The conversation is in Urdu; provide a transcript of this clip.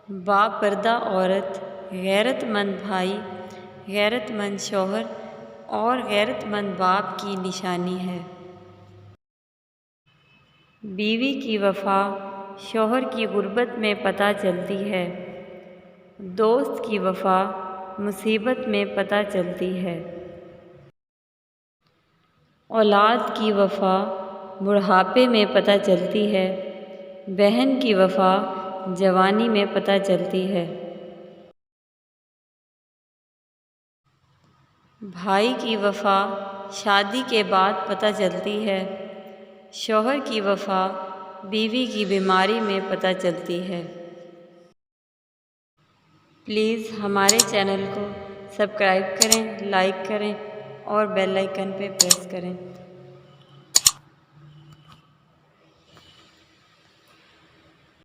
باپردہ عورت، غیرت مند بھائی، غیرت مند شوہر اور غیرت مند باپ کی نشانی ہے۔ بیوی کی وفا شوہر کی غربت میں پتہ چلتی ہے، دوست کی وفا مصیبت میں پتہ چلتی ہے، اولاد کی وفا بڑھاپے میں پتہ چلتی ہے، بہن کی وفا جوانی میں پتہ چلتی ہے، بھائی کی وفا شادی کے بعد پتہ چلتی ہے، شوہر کی وفا بیوی کی بیماری میں پتہ چلتی ہے۔ پلیز ہمارے چینل کو سبسکرائب کریں، لائک کریں اور بیل آئیکن پہ پریس کریں۔